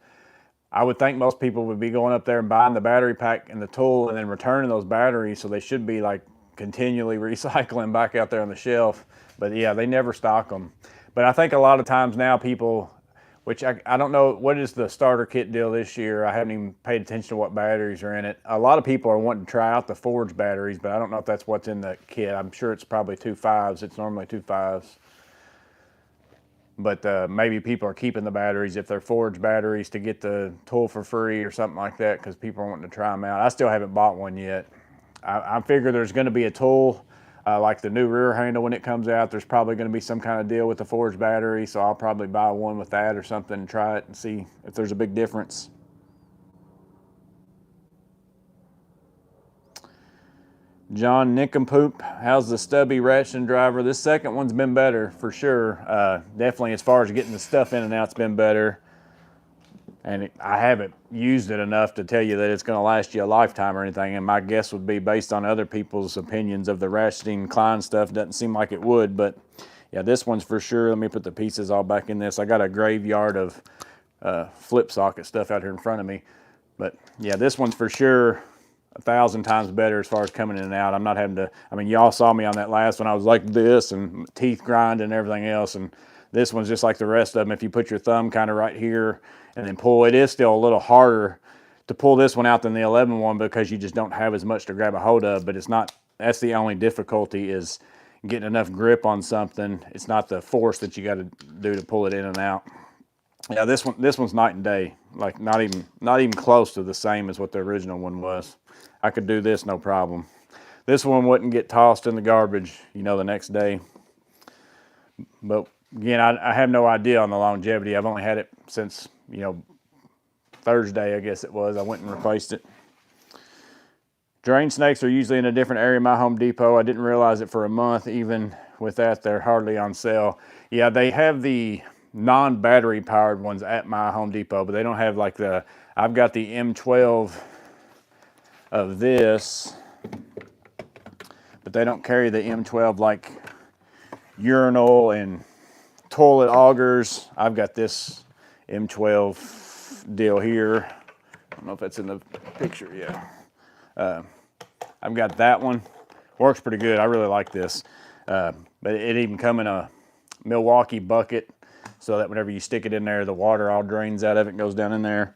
S1: I would think most people would be going up there and buying the battery pack and the tool and then returning those batteries, so they should be like continually recycling back out there on the shelf. But yeah, they never stock them. But I think a lot of times now people, which I don't know, what is the starter kit deal this year? I haven't even paid attention to what batteries are in it. A lot of people are wanting to try out the Forge batteries, but I don't know if that's what's in the kit. I'm sure it's probably 2.5s. It's normally 2.5s. But maybe people are keeping the batteries if they're Forge batteries to get the tool for free or something like that, because people are wanting to try them out. I still haven't bought one yet. I figure there's going to be a tool like the new rear handle when it comes out. There's probably going to be some kind of deal with the Forge battery, so I'll probably buy one with that or something and try it and see if there's a big difference. John Nincompoop, how's the stubby ratcheting driver? This second one's been better for sure. Definitely as far as getting the stuff in and out, it's been better. And I haven't used it enough to tell you that it's going to last you a lifetime or anything. And my guess would be, based on other people's opinions of the ratcheting Klein stuff, doesn't seem like it would. But yeah, this one's for sure. Let me put the pieces all back in this. I got a graveyard of flip socket stuff out here in front of me. But yeah, this one's for sure 1,000 times better as far as coming in and out. I'm not having to, I mean, y'all saw me on that last one. I was like this and teeth grinding and everything else. And this one's just like the rest of them. If you put your thumb kind of right here and then pull, it is still a little harder to pull this one out than the 11 one because you just don't have as much to grab a hold of. But it's not, that's the only difficulty, is getting enough grip on something. It's not the force that you got to do to pull it in and out. Yeah, this one's night and day. Like not even close to the same as what the original one was. I could do this no problem. This one wouldn't get tossed in the garbage, you know, the next day. But again, I have no idea on the longevity. I've only had it since, you know, Thursday, I guess it was. I went and replaced it. Drain snakes are usually in a different area of my Home Depot. I didn't realize it for a month. Even with that, they're hardly on sale. Yeah, they have the non-battery powered ones at my Home Depot, but they don't have like the, I've got the M12 of this, but they don't carry the M12 like urinal and toilet augers. I've got this M12 deal here. I don't know if that's in the picture. Yeah. I've got that one. Works pretty good. I really like this. But it even come in a Milwaukee bucket, so that whenever you stick it in there, the water all drains out of it and goes down in there.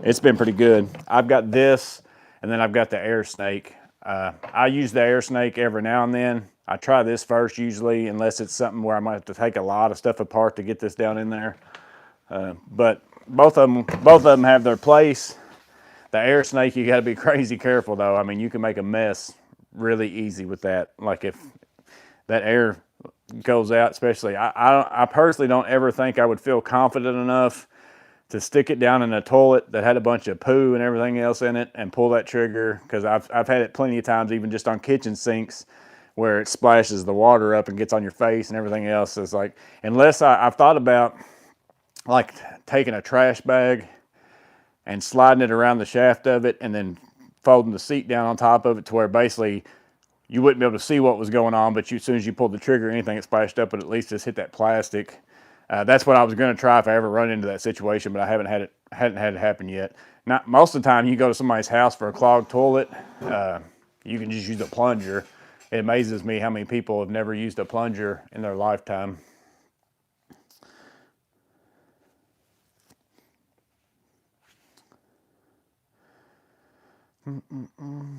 S1: It's been pretty good. I've got this, and then I've got the air snake. I use the air snake every now and then. I try this first usually, unless it's something where I might have to take a lot of stuff apart to get this down in there. But both of them have their place. The air snake, you got to be crazy careful though. I mean, you can make a mess really easy with that. Like if that air goes out, especially, I personally don't ever think I would feel confident enough to stick it down in a toilet that had a bunch of poo and everything else in it and pull that trigger, because I've had it plenty of times, even just on kitchen sinks, where it splashes the water up and gets on your face and everything else. It's like, unless I've thought about like taking a trash bag and sliding it around the shaft of it and then folding the seat down on top of it to where basically you wouldn't be able to see what was going on, but as soon as you pulled the trigger, anything that splashed up would at least just hit that plastic. That's what I was going to try if I ever run into that situation, but I hadn't had it happen yet. Not most of the time, you go to somebody's house for a clogged toilet, you can just use a plunger. It amazes me how many people have never used a plunger in their lifetime.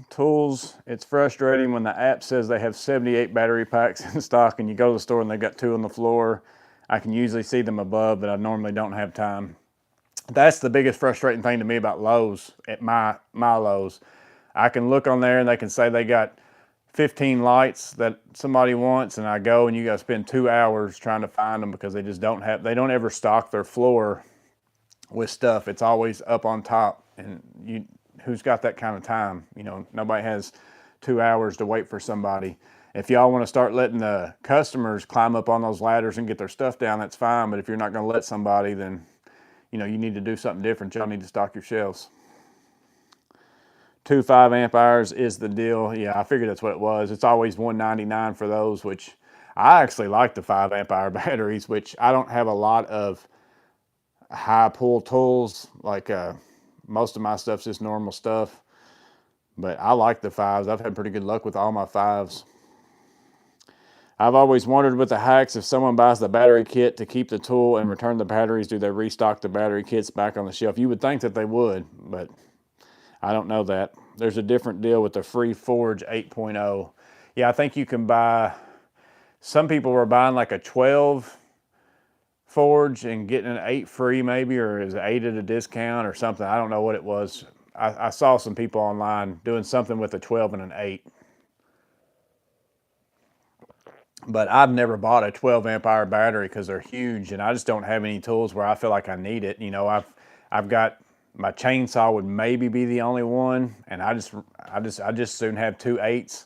S1: Tools, it's frustrating when the app says they have 78 battery packs in stock and you go to the store and they've got 2 on the floor. I can usually see them above, but I normally don't have time. That's the biggest frustrating thing to me about Lowe's, at my Lowe's. I can look on there and they can say they got 15 lights that somebody wants, and I go and you got to spend 2 hours trying to find them because they just don't ever stock their floor with stuff. It's always up on top, and who's got that kind of time? You know, nobody has 2 hours to wait for somebody. If y'all want to start letting the customers climb up on those ladders and get their stuff down, that's fine. But if you're not going to let somebody, then, you know, you need to do something different. Y'all need to stock your shelves. 2 5 amp hours is the deal. Yeah, I figured that's what it was. It's always $199 for those, which I actually like the 5 amp hour batteries, which I don't have a lot of high pull tools. Like most of my stuff's just normal stuff. But I like the 5s. I've had pretty good luck with all my 5s. I've always wondered with the hacks, if someone buys the battery kit to keep the tool and return the batteries, do they restock the battery kits back on the shelf? You would think that they would, but I don't know that. There's a different deal with the Free Forge 8.0. Yeah, I think you can buy, some people were buying like a 12 Forge and getting an 8 free maybe, or is it 8 at a discount or something. I don't know what it was. I saw some people online doing something with a 12 and an 8. But I've never bought a 12 amp hour battery because they're huge, and I just don't have any tools where I feel like I need it. You know, I've got my chainsaw would maybe be the only one, and I just soon have 2 8s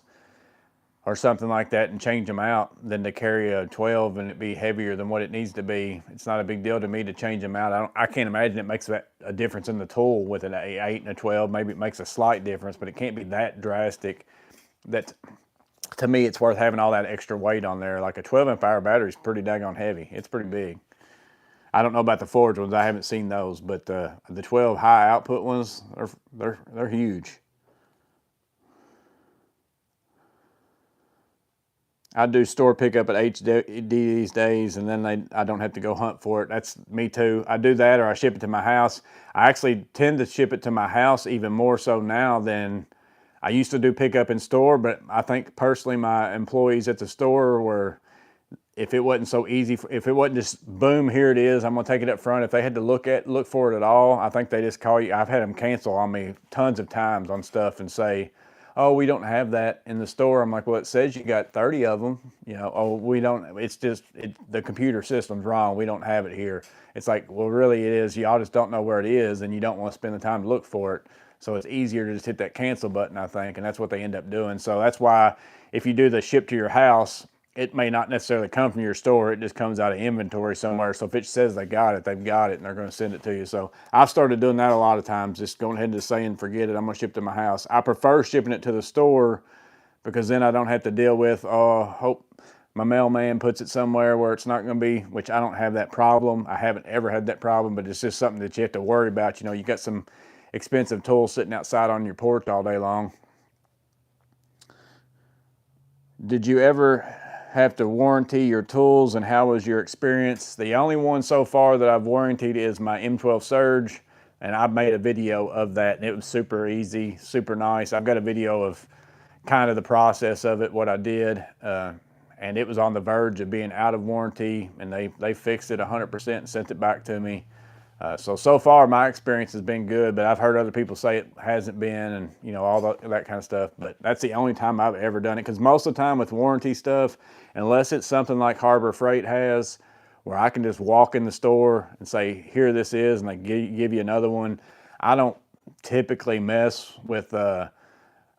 S1: or something like that and change them out than to carry a 12 and it be heavier than what it needs to be. It's not a big deal to me to change them out. I can't imagine it makes a difference in the tool with an 8 and a 12. Maybe it makes a slight difference, but it can't be that drastic. That, to me, it's worth having all that extra weight on there. Like a 12 amp hour battery is pretty daggone heavy. It's pretty big. I don't know about the Forge ones. I haven't seen those, but the 12 high output ones, they're huge. I do store pickup at HD these days, and then I don't have to go hunt for it. That's me too. I do that, or I ship it to my house. I actually tend to ship it to my house even more so now than I used to do pickup in store, but I think personally my employees at the store were, if it wasn't so easy, if it wasn't just boom, here it is, I'm gonna take it up front. If they had to look for it at all, I think they just call you. I've had them cancel on me tons of times on stuff and say, oh, we don't have that in the store. I'm like, well, it says you got 30 of them. You know, oh, we don't, it's just, the computer system's wrong. We don't have it here. It's like, well, really it is. Y'all just don't know where it is, and you don't want to spend the time to look for it. So it's easier to just hit that cancel button, I think, and that's what they end up doing. So that's why if you do the ship to your house, it may not necessarily come from your store. It just comes out of inventory somewhere. So if it says they got it, they've got it, and they're going to send it to you. So I've started doing that a lot of times, just going ahead and just saying, forget it, I'm going to ship to my house. I prefer shipping it to the store because then I don't have to deal with, oh, hope my mailman puts it somewhere where it's not going to be, which I don't have that problem. I haven't ever had that problem, but it's just something that you have to worry about. You know, you got some expensive tools sitting outside on your porch all day long. Did you ever have to warranty your tools, and how was your experience? The only one so far that I've warrantied is my M12 Surge, and I've made a video of that, and it was super easy, super nice. I've got a video of kind of the process of it, what I did, and it was on the verge of being out of warranty, and they fixed it 100% and sent it back to me. So far my experience has been good, but I've heard other people say it hasn't been, and you know, all that kind of stuff. But that's the only time I've ever done it, because most of the time with warranty stuff, unless it's something like Harbor Freight has, where I can just walk in the store and say, here this is, and they give you another one, I don't typically mess with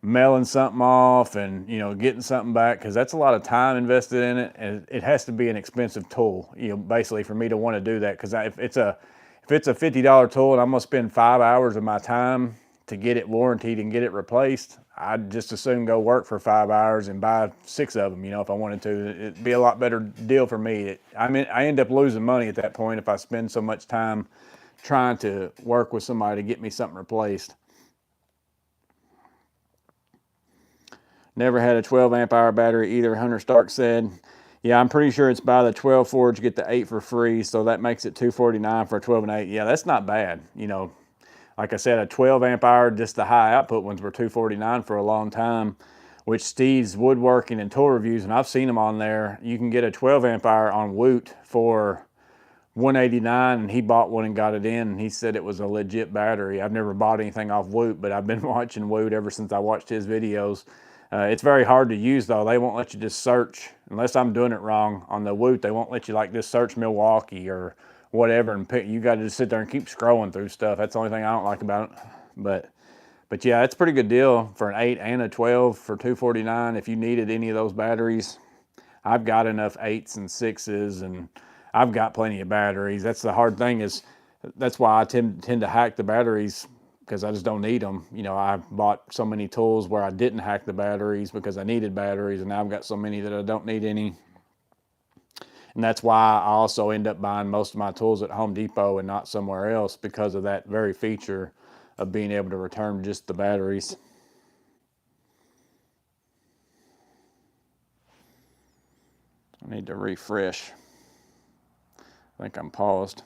S1: mailing something off and, you know, getting something back, because that's a lot of time invested in it, and it has to be an expensive tool, you know, basically for me to want to do that. Because if it's a $50 tool and I'm gonna spend 5 hours of my time to get it warranted and get it replaced, I'd just as soon go work for 5 hours and buy 6 of them, you know, if I wanted to. It'd be a lot better deal for me. I end up losing money at that point if I spend so much time trying to work with somebody to get me something replaced. Never had a 12 amp hour battery either, Hunter Stark said. Yeah, I'm pretty sure it's buy the 12 Forge, get the 8 for free, so that makes it $249 for a 12 and 8. Yeah, that's not bad. You know, like I said, a 12 amp hour, just the high output ones were $249 for a long time, which Steve's Woodworking and Tool Reviews, and I've seen them on there. You can get a 12 amp hour on Woot for $189, and he bought one and got it in, and he said it was a legit battery. I've never bought anything off Woot, but I've been watching Woot ever since I watched his videos. It's very hard to use though. They won't let you just search, unless I'm doing it wrong on the Woot. They won't let you like just search Milwaukee or whatever and pick. You got to just sit there and keep scrolling through stuff. That's the only thing I don't like about it. But yeah, it's a pretty good deal for an 8 and a 12 for $249 if you needed any of those batteries. I've got enough 8s and 6s, and I've got plenty of batteries. That's the hard thing, is that's why I tend to hack the batteries, because I just don't need them. You know, I bought so many tools where I didn't hack the batteries because I needed batteries, and now I've got so many that I don't need any. And that's why I also end up buying most of my tools at Home Depot and not somewhere else, because of that very feature of being able to return just the batteries. I need to refresh. I think I'm paused.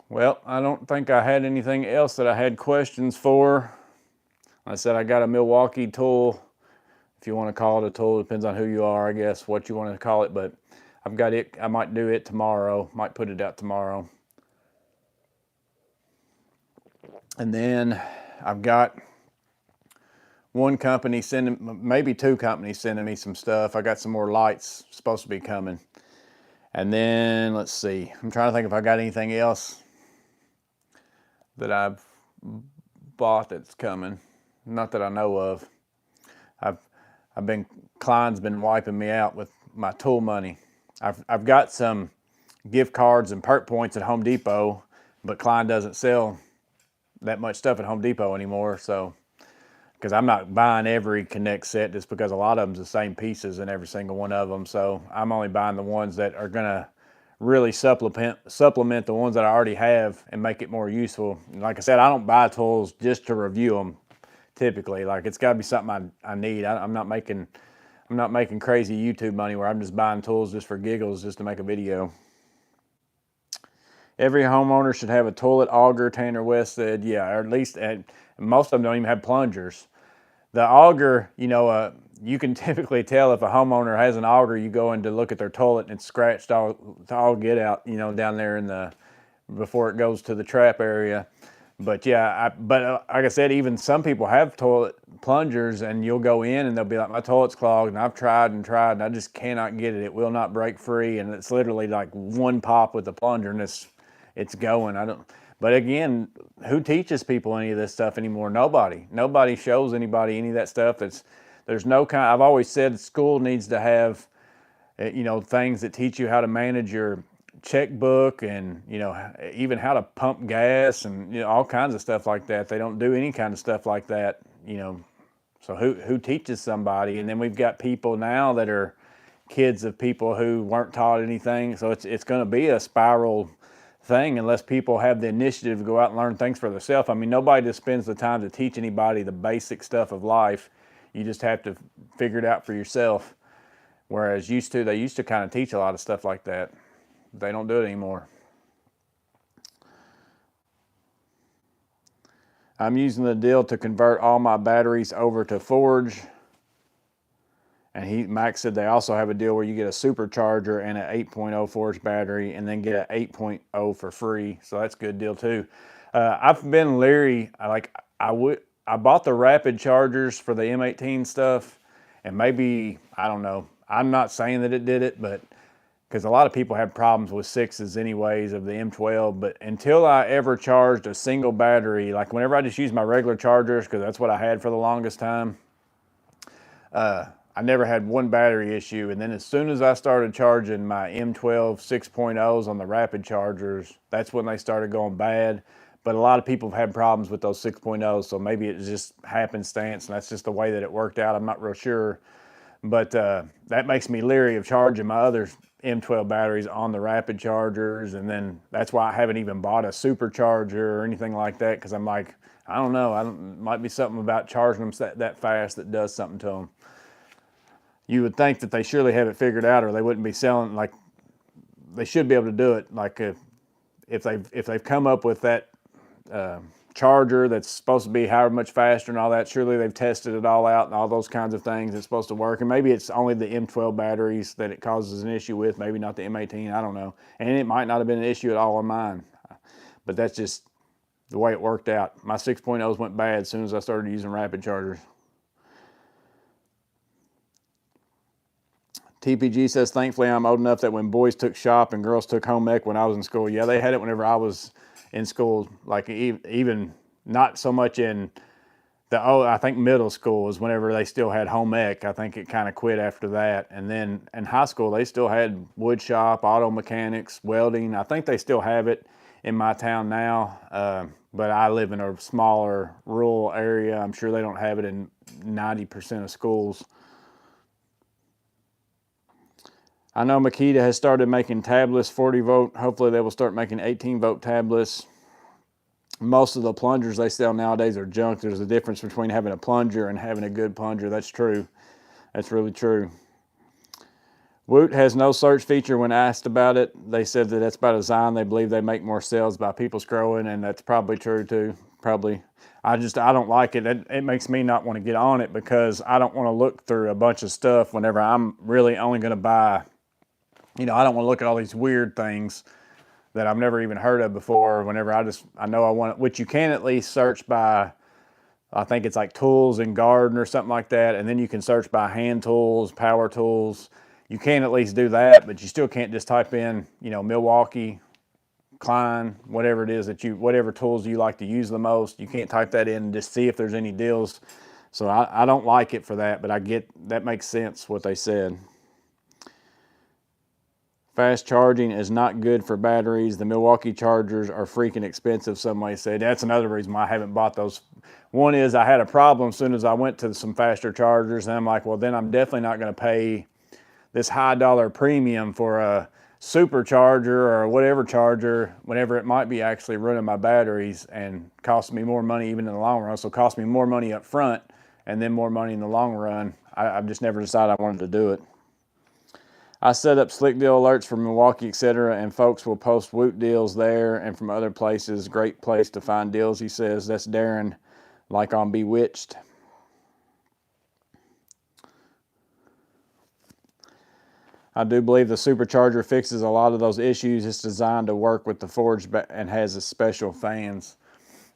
S1: Well, I don't think I had anything else that I had questions for. Like I said, I got a Milwaukee tool, if you want to call it a tool. Depends on who you are, I guess, what you want to call it. But I've got it. I might do it tomorrow. Might put it out tomorrow. And then I've got one company sending, maybe two companies sending me some stuff. I got some more lights supposed to be coming. And then let's see. I'm trying to think if I got anything else that I've bought that's coming. Not that I know of. Klein's been wiping me out with my tool money. I've got some gift cards and perk points at Home Depot, but Klein doesn't sell that much stuff at Home Depot anymore. So, because I'm not buying every Connect set, just because a lot of them's the same pieces in every single one of them. So I'm only buying the ones that are gonna really supplement the ones that I already have and make it more useful. And like I said, I don't buy tools just to review them. Typically, like, it's got to be something I need. I'm not making crazy YouTube money where I'm just buying tools just for giggles, just to make a video. Every homeowner should have a toilet auger, Tanner West said. Yeah, or at least, most of them don't even have plungers. The auger, you can typically tell if a homeowner has an auger. You go in to look at their toilet and it's scratched all get out, down there before it goes to the trap area. But yeah, like I said, even some people have toilet plungers, and you'll go in and they'll be like, my toilet's clogged, and I've tried and I just cannot get it. It will not break free, and it's literally like one pop with the plunger and it's going. But again, who teaches people any of this stuff anymore? Nobody shows anybody any of that stuff. I've always said school needs to have, things that teach you how to manage your checkbook, and even how to pump gas, and all kinds of stuff like that. They don't do any kind of stuff like that. So who teaches somebody? And then we've got people now that are kids of people who weren't taught anything. So it's going to be a spiral thing unless people have the initiative to go out and learn things for themselves. I mean, nobody just spends the time to teach anybody the basic stuff of life. You just have to figure it out for yourself. Whereas they used to kind of teach a lot of stuff like that. They don't do it anymore. I'm using the deal to convert all my batteries over to Forge. And Max said they also have a deal where you get a supercharger and an 8.0 Forge battery, and then get an 8.0 for free. So that's a good deal too. I've been leery. I bought the rapid chargers for the M18 stuff, and maybe, I don't know. I'm not saying that it did it, but because a lot of people have problems with 6s anyways of the M12, but until I ever charged a single battery, like whenever I just used my regular chargers, because that's what I had for the longest time, I never had one battery issue. And then as soon as I started charging my M12 6.0s on the rapid chargers, that's when they started going bad. But a lot of people have had problems with those 6.0s, so maybe it's just happenstance, and that's just the way that it worked out. I'm not real sure. But that makes me leery of charging my other M12 batteries on the rapid chargers. And then that's why I haven't even bought a supercharger or anything like that, because I'm like, I don't know. Might be something about charging them that fast that does something to them. You would think that they surely have it figured out, or they wouldn't be selling. Like, they should be able to do it. Like, if they've come up with that charger that's supposed to be however much faster and all that, surely they've tested it all out and all those kinds of things. It's supposed to work. And maybe it's only the M12 batteries that it causes an issue with, maybe not the M18. I don't know. And it might not have been an issue at all on mine, but that's just the way it worked out. My 6.0s went bad as soon as I started using rapid chargers. TPG says, thankfully I'm old enough that when boys took shop and girls took home ec when I was in school. Yeah, they had it whenever I was in school, like even not so much in I think middle school is whenever they still had home ec. I think it kind of quit after that. And then in high school, they still had wood shop, auto mechanics, welding. I think they still have it in my town now, but I live in a smaller rural area. I'm sure they don't have it in 90% of schools. I know Makita has started making tabless 40 volt. Hopefully they will start making 18 volt tabless. Most of the plungers they sell nowadays are junk. There's a difference between having a plunger and having a good plunger. That's true. That's really true. Woot has no search feature when asked about it. They said that that's by design. They believe they make more sales by people scrolling, and that's probably true too. Probably. I don't like it. It makes me not want to get on it because I don't want to look through a bunch of stuff whenever I'm really only going to buy. I don't want to look at all these weird things that I've never even heard of before. Whenever I know I want it, which you can at least search by, I think it's like tools and garden or something like that. And then you can search by hand tools, power tools. You can at least do that, but you still can't just type in, Milwaukee, Klein, whatever it is whatever tools you like to use the most. You can't type that in and just see if there's any deals. So I don't like it for that, but I get that makes sense what they said. Fast charging is not good for batteries. The Milwaukee chargers are freaking expensive, somebody said. That's another reason why I haven't bought those. One is I had a problem as soon as I went to some faster chargers, and I'm like, well, then I'm definitely not going to pay this high dollar premium for a supercharger or whatever charger whenever it might be actually running my batteries and cost me more money even in the long run. So it cost me more money up front and then more money in the long run. I've just never decided I wanted to do it. I set up slick deal alerts for Milwaukee, etc., and folks will post Woot deals there and from other places. Great place to find deals, he says. That's Darren, like on Bewitched. I do believe the supercharger fixes a lot of those issues. It's designed to work with the forged and has a special fans.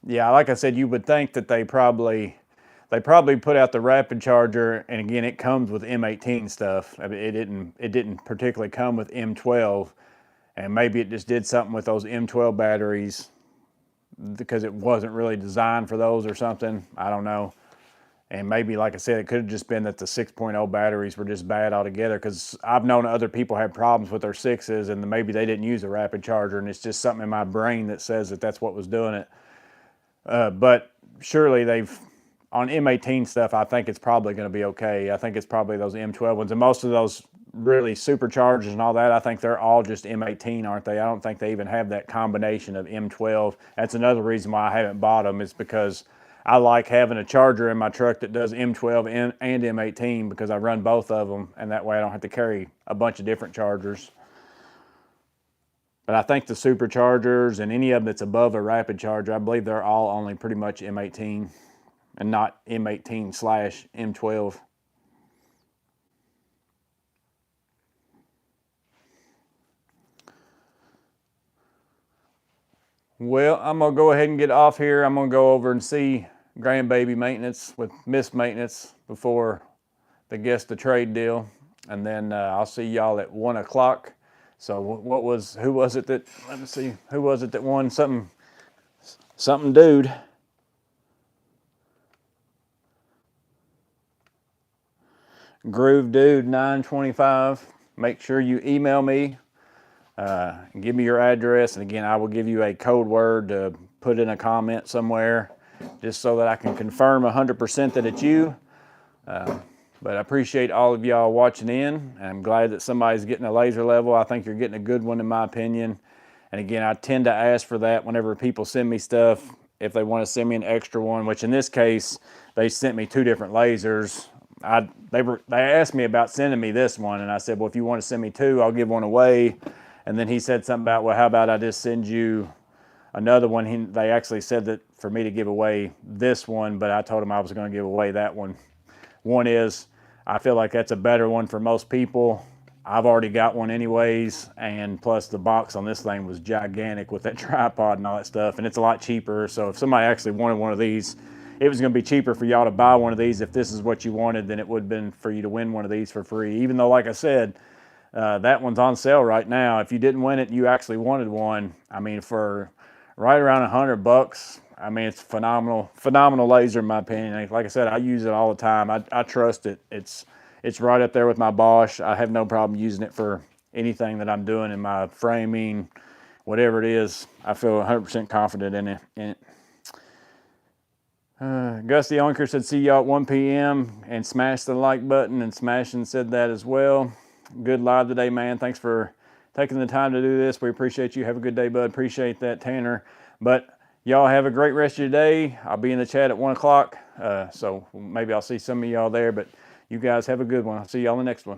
S1: Yeah, like I said, you would think that they probably put out the rapid charger, and again, it comes with M18 stuff. I mean, it didn't particularly come with M12, and maybe it just did something with those M12 batteries because it wasn't really designed for those or something. I don't know. And maybe, like I said, it could have just been that the 6.0 batteries were just bad altogether, because I've known other people have problems with their 6s and maybe they didn't use a rapid charger, and it's just something in my brain that says that that's what was doing it. But surely on M18 stuff, I think it's probably going to be okay. I think it's probably those M12 ones. And most of those really superchargers and all that, I think they're all just M18, aren't they? I don't think they even have that combination of M12. That's another reason why I haven't bought them, is because I like having a charger in my truck that does M12 and M18, because I run both of them, and that way I don't have to carry a bunch of different chargers. But I think the superchargers and any of them that's above a rapid charger, I believe they're all only pretty much M18 and not M18/M12. Well, I'm going to go ahead and get off here. I'm going to go over and see grandbaby maintenance with Miss Maintenance before they guess the trade deal. And then I'll see y'all at 1 o'clock. So who was it that, let me see, who was it that won something dude? Groove Dude 925. Make sure you email me. Give me your address, and again, I will give you a code word to put in a comment somewhere, just so that I can confirm 100% that it's you. But I appreciate all of y'all watching in. I'm glad that somebody's getting a laser level. I think you're getting a good one, in my opinion. And again, I tend to ask for that whenever people send me stuff, if they want to send me an extra one, which in this case, they sent me 2 different lasers. They asked me about sending me this one, and I said, well, if you want to send me 2, I'll give one away. And then he said something about, well, how about I just send you another one? They actually said that for me to give away this one, but I told him I was going to give away that one. One is, I feel like that's a better one for most people. I've already got one anyways, and plus the box on this thing was gigantic with that tripod and all that stuff, and it's a lot cheaper. So if somebody actually wanted one of these, it was going to be cheaper for y'all to buy one of these if this is what you wanted than it would have been for you to win one of these for free. Even though, like I said, that one's on sale right now. If you didn't win it and you actually wanted one, I mean, for right around $100, I mean, it's phenomenal laser in my opinion. Like I said, I use it all the time. I trust it. It's right up there with my Bosch. I have no problem using it for anything that I'm doing in my framing, whatever it is. I feel 100% confident in it. Gusty Oinker said, see y'all at 1 p.m. and smash the like button, and Smashing said that as well. Good live today, man. Thanks for taking the time to do this. We appreciate you. Have a good day, bud. Appreciate that, Tanner. But y'all have a great rest of your day. I'll be in the chat at 1 o'clock. So maybe I'll see some of y'all there. But you guys have a good one. I'll see y'all in the next one.